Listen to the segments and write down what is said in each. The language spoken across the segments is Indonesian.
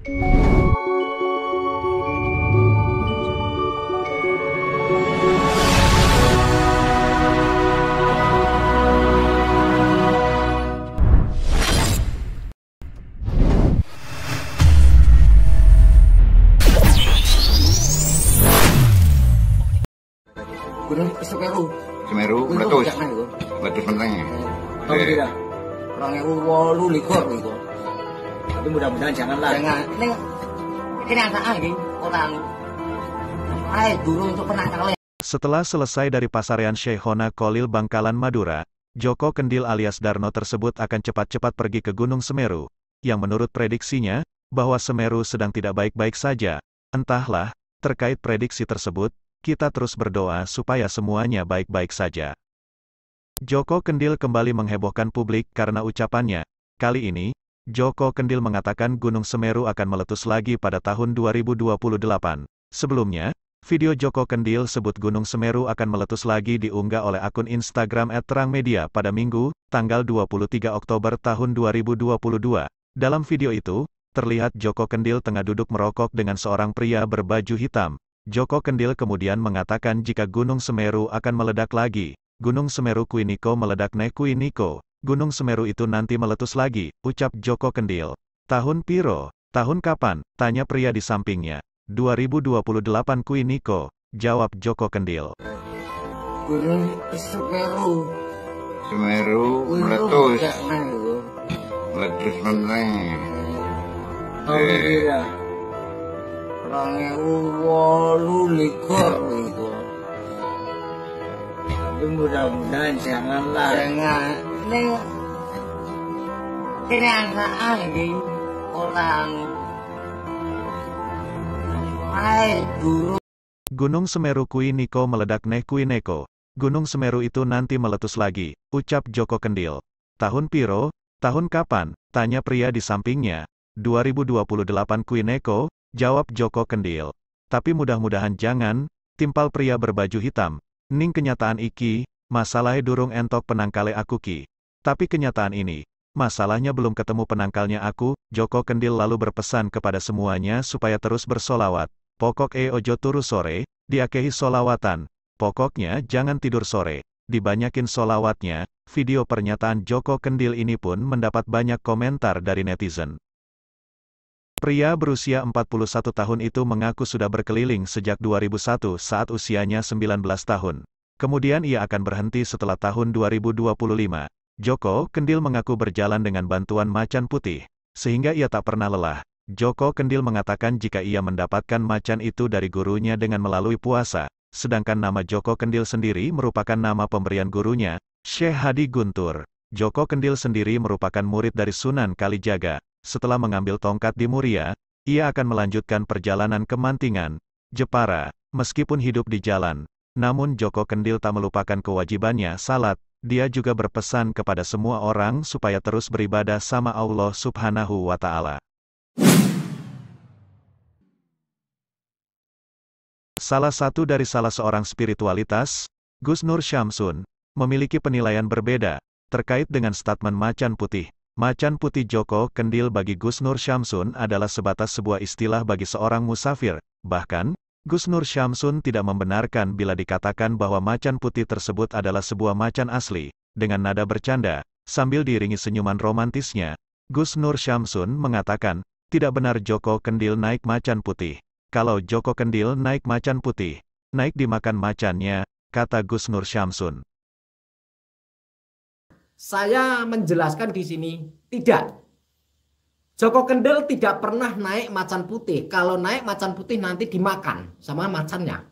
Gunung Semeru. Semeru meletus. Meletus menteng. Tahun pira? 2028 niku. Tapi mudah-mudahan janganlah. Jangan. Ning kenyataan iki orang ae durung untuk penangkalan. Setelah selesai dari pasarean Syekhona Kolil Bangkalan Madura, Joko Kendil alias Darno tersebut akan cepat-cepat pergi ke Gunung Semeru, yang menurut prediksinya, bahwa Semeru sedang tidak baik-baik saja. Entahlah, terkait prediksi tersebut, kita terus berdoa supaya semuanya baik-baik saja. Joko Kendil kembali menghebohkan publik karena ucapannya. Kali ini, Joko Kendil mengatakan Gunung Semeru akan meletus lagi pada tahun 2028. Sebelumnya, video Joko Kendil sebut Gunung Semeru akan meletus lagi diunggah oleh akun Instagram @terangmedia pada Minggu, tanggal 23 Oktober tahun 2022. Dalam video itu, terlihat Joko Kendil tengah duduk merokok dengan seorang pria berbaju hitam. Joko Kendil kemudian mengatakan jika Gunung Semeru akan meledak lagi. Gunung Semeru Kuiniko meledak nih Kuiniko. Gunung Semeru itu nanti meletus lagi, ucap Joko Kendil. Tahun piro? Tahun kapan? Tanya pria di sampingnya. 2028 Kuiniko, jawab Joko Kendil. Gunung Semeru. Semeru meletus. Meletus menteng. Tahun pira? 2028 niku. Tapi mudah-mudahan janganlah. Jangan. Ning kenyataan iki orang ae durung. Gunung Semeru Kuiniko meledak nih Kuineko. Gunung Semeru itu nanti meletus lagi, ucap Joko Kendil. Tahun piro? Tahun kapan? Tanya pria di sampingnya. 2028 Kuineko, jawab Joko Kendil. Tapi mudah-mudahan jangan, timpal pria berbaju hitam. Ning kenyataan iki, masalahnya durung entok penangkale aku ki. Tapi kenyataan ini, masalahnya belum ketemu penangkalnya aku. Joko Kendil lalu berpesan kepada semuanya supaya terus bersolawat. Pokok ojo turu sore, diakehi solawatan. Pokoknya jangan tidur sore, dibanyakin solawatnya. Video pernyataan Joko Kendil ini pun mendapat banyak komentar dari netizen. Pria berusia 41 tahun itu mengaku sudah berkeliling sejak 2001 saat usianya 19 tahun. Kemudian ia akan berhenti setelah tahun 2025. Joko Kendil mengaku berjalan dengan bantuan macan putih, sehingga ia tak pernah lelah. Joko Kendil mengatakan jika ia mendapatkan macan itu dari gurunya dengan melalui puasa, sedangkan nama Joko Kendil sendiri merupakan nama pemberian gurunya, Syekh Hadi Guntur. Joko Kendil sendiri merupakan murid dari Sunan Kalijaga. Setelah mengambil tongkat di Muria, ia akan melanjutkan perjalanan ke Mantingan, Jepara. Meskipun hidup di jalan, namun Joko Kendil tak melupakan kewajibannya salat. Dia juga berpesan kepada semua orang supaya terus beribadah sama Allah Subhanahu wa Ta'ala. Salah satu dari salah seorang spiritualitas, Gus Nur Syamsun, memiliki penilaian berbeda terkait dengan statement macan putih. Macan putih Joko Kendil bagi Gus Nur Syamsun adalah sebatas sebuah istilah bagi seorang musafir. Bahkan, Gus Nur Syamsun tidak membenarkan bila dikatakan bahwa macan putih tersebut adalah sebuah macan asli. Dengan nada bercanda, sambil diiringi senyuman romantisnya, Gus Nur Syamsun mengatakan, tidak benar Joko Kendil naik macan putih. Kalau Joko Kendil naik macan putih, naik dimakan macannya, kata Gus Nur Syamsun. Saya menjelaskan di sini, tidak. Joko Kendil tidak pernah naik macan putih. Kalau naik macan putih nanti dimakan sama macannya.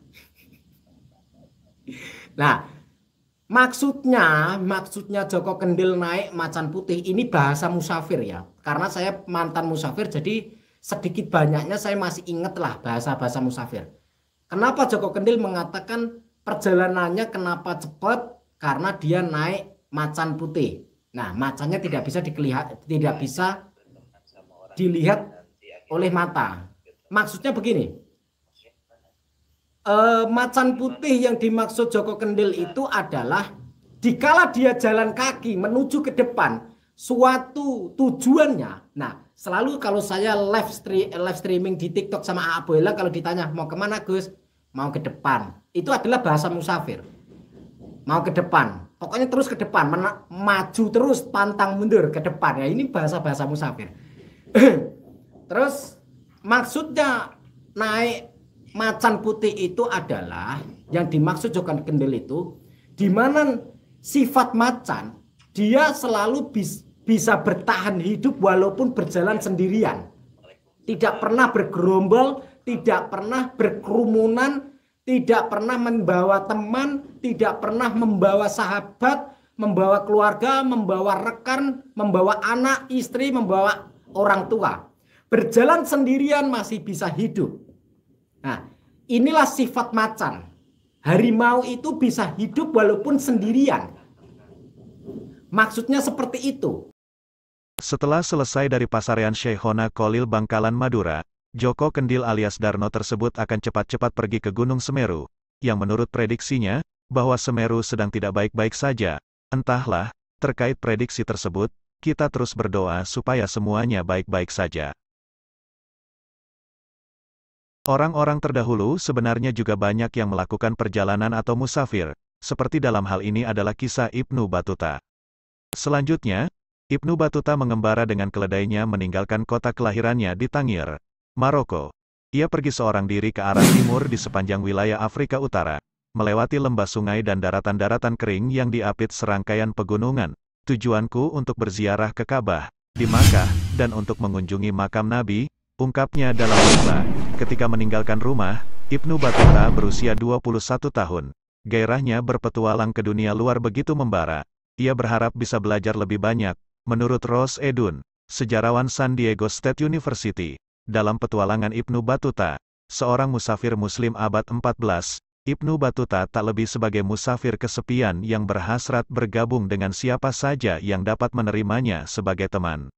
Nah, maksudnya Joko Kendil naik macan putih ini bahasa musafir ya. Karena saya mantan musafir, jadi sedikit banyaknya saya masih ingat lah bahasa-bahasa musafir. Kenapa Joko Kendil mengatakan perjalanannya kenapa cepat? Karena dia naik macan putih. Nah, macannya tidak bisa dilihat oleh mata. Maksudnya begini, macan putih yang dimaksud Joko Kendil itu adalah dikala dia jalan kaki menuju ke depan suatu tujuannya. Nah, selalu kalau saya live streaming di TikTok sama Abuela, kalau ditanya mau kemana Gus, mau ke depan. Itu adalah bahasa musafir. Mau ke depan, pokoknya terus ke depan, maju terus, pantang mundur ke depan. Ya ini bahasa musafir. Terus maksudnya naik macan putih itu adalah yang dimaksud Joko Kendil itu, di mana sifat macan dia selalu bisa bertahan hidup walaupun berjalan sendirian. Tidak pernah bergerombol, tidak pernah berkerumunan, tidak pernah membawa teman, tidak pernah membawa sahabat, membawa keluarga, membawa rekan, membawa anak, istri, membawa orang tua. Berjalan sendirian masih bisa hidup. Nah, inilah sifat macan. Harimau itu bisa hidup walaupun sendirian. Maksudnya seperti itu. Setelah selesai dari pasarean Syekhona Kolil Bangkalan Madura, Joko Kendil alias Darno tersebut akan cepat-cepat pergi ke Gunung Semeru, yang menurut prediksinya, bahwa Semeru sedang tidak baik-baik saja. Entahlah, terkait prediksi tersebut, kita terus berdoa supaya semuanya baik-baik saja. Orang-orang terdahulu sebenarnya juga banyak yang melakukan perjalanan atau musafir, seperti dalam hal ini adalah kisah Ibnu Battuta. Selanjutnya, Ibnu Battuta mengembara dengan keledainya meninggalkan kota kelahirannya di Tangier, Maroko. Ia pergi seorang diri ke arah timur di sepanjang wilayah Afrika Utara, melewati lembah sungai dan daratan-daratan kering yang diapit serangkaian pegunungan. Tujuanku untuk berziarah ke Ka'bah, di Makkah, dan untuk mengunjungi makam Nabi, ungkapnya dalam khutbah. Ketika meninggalkan rumah, Ibnu Battuta berusia 21 tahun. Gairahnya berpetualang ke dunia luar begitu membara. Ia berharap bisa belajar lebih banyak. Menurut Ross Edun, sejarawan San Diego State University, dalam petualangan Ibnu Battuta, seorang musafir muslim abad 14, Ibnu Battuta tak lebih sebagai musafir kesepian yang berhasrat bergabung dengan siapa saja yang dapat menerimanya sebagai teman.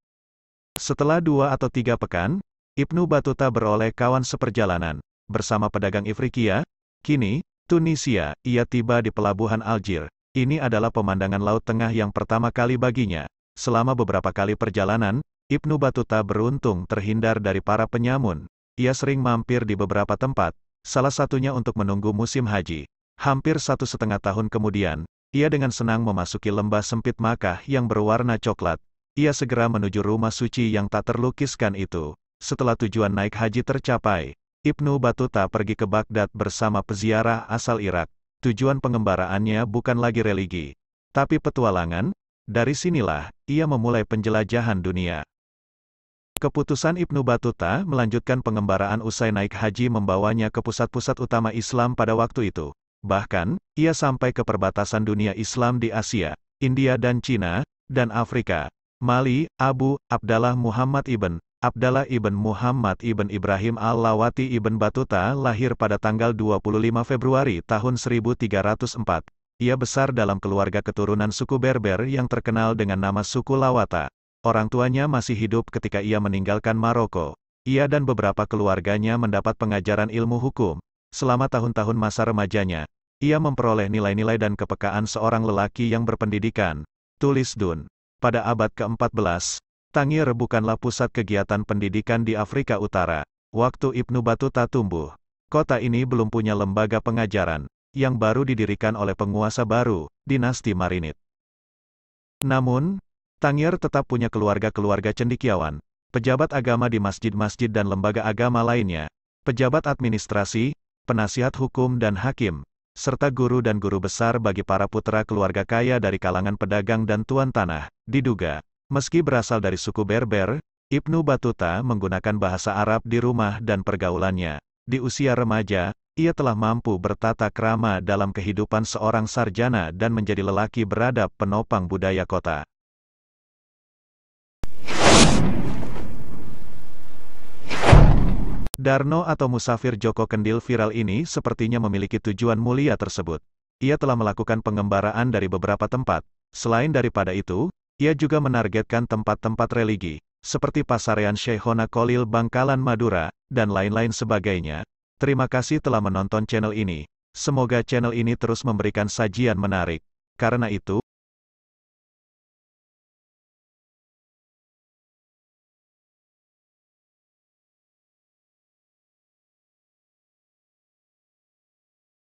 Setelah 2 atau 3 pekan, Ibnu Battuta beroleh kawan seperjalanan. Bersama pedagang Ifriqiya, kini, Tunisia, ia tiba di pelabuhan Algier. Ini adalah pemandangan Laut Tengah yang pertama kali baginya. Selama beberapa kali perjalanan, Ibnu Battuta beruntung terhindar dari para penyamun. Ia sering mampir di beberapa tempat, salah satunya untuk menunggu musim haji. Hampir 1,5 tahun kemudian, ia dengan senang memasuki lembah sempit Makkah yang berwarna coklat. Ia segera menuju rumah suci yang tak terlukiskan itu. Setelah tujuan naik haji tercapai, Ibnu Battuta pergi ke Baghdad bersama peziarah asal Irak. Tujuan pengembaraannya bukan lagi religi, tapi petualangan. Dari sinilah, ia memulai penjelajahan dunia. Keputusan Ibnu Battuta melanjutkan pengembaraan usai naik haji membawanya ke pusat-pusat utama Islam pada waktu itu. Bahkan, ia sampai ke perbatasan dunia Islam di Asia, India dan Cina, dan Afrika. Mali, Abu Abdallah Muhammad ibn Muhammad ibn Ibrahim al-Lawati ibn Battuta lahir pada tanggal 25 Februari tahun 1304. Ia besar dalam keluarga keturunan suku Berber yang terkenal dengan nama suku Lawata. Orang tuanya masih hidup ketika ia meninggalkan Maroko. Ia dan beberapa keluarganya mendapat pengajaran ilmu hukum. Selama tahun-tahun masa remajanya, ia memperoleh nilai-nilai dan kepekaan seorang lelaki yang berpendidikan. Tulis Dun. Pada abad ke-14, Tangier bukanlah pusat kegiatan pendidikan di Afrika Utara. Waktu Ibnu Battuta tumbuh, kota ini belum punya lembaga pengajaran, yang baru didirikan oleh penguasa baru, dinasti Marinid. Namun, Tangier tetap punya keluarga-keluarga cendekiawan, pejabat agama di masjid-masjid dan lembaga agama lainnya, pejabat administrasi, penasihat hukum dan hakim, serta guru dan guru besar bagi para putra keluarga kaya dari kalangan pedagang dan tuan tanah. Diduga, meski berasal dari suku Berber, Ibnu Battuta menggunakan bahasa Arab di rumah dan pergaulannya. Di usia remaja, ia telah mampu bertata krama dalam kehidupan seorang sarjana dan menjadi lelaki beradab penopang budaya kota. Darno atau musafir Joko Kendil viral ini sepertinya memiliki tujuan mulia tersebut. Ia telah melakukan pengembaraan dari beberapa tempat. Selain daripada itu, ia juga menargetkan tempat-tempat religi, seperti pasarean Syekhona Kolil Bangkalan Madura, dan lain-lain sebagainya. Terima kasih telah menonton channel ini. Semoga channel ini terus memberikan sajian menarik. Karena itu,